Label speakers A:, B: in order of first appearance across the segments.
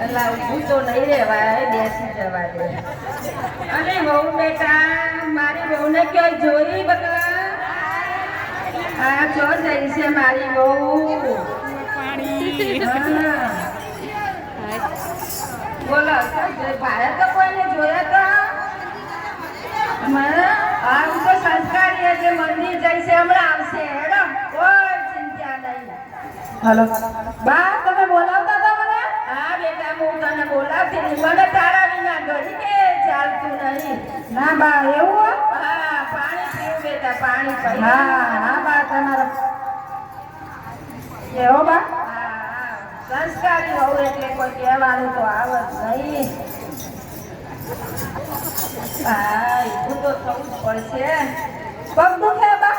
A: હું તો નહીં રહેવાય બેસી જવા દે અરે બહુ બેટા મારી બહુને ક્યાંય જોઈ બકા આ જો જઈ છે મારી બહુ બોલો ભાઈ તો કોઈને જોયા તો આમ તો સંસ્કારી એટલે મંદિર જઈશે હમણાં આવશે હેડો કોઈ ચિંતા નહીં
B: હાલો
A: બા તમે બોલાવતા હતા મને હા બેટા હું તને બોલાવતી હતી મને તારા વિના ઘડી કે ચાલતું નહીં
B: ના બા એવું
A: હા પાણી પીવું બેટા પાણી પી
B: હા હા બા તમારો એવો બા
A: સંસ્કારી હોવું એટલે કોઈ કહેવાનું તો આવત નહીં હા એવું તો થવું જ પડશે પગ દુખે બા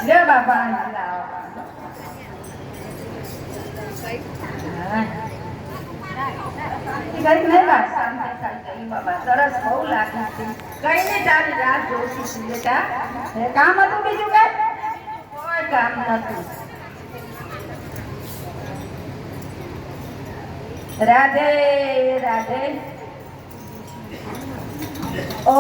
A: લે બાબા સરસ બહુ લાગે છે કઈ ને તારી રાત જોતી છું બેટા કામ હતું બીજું કઈ કોઈ કામ નથી રાધે રાધે ઓ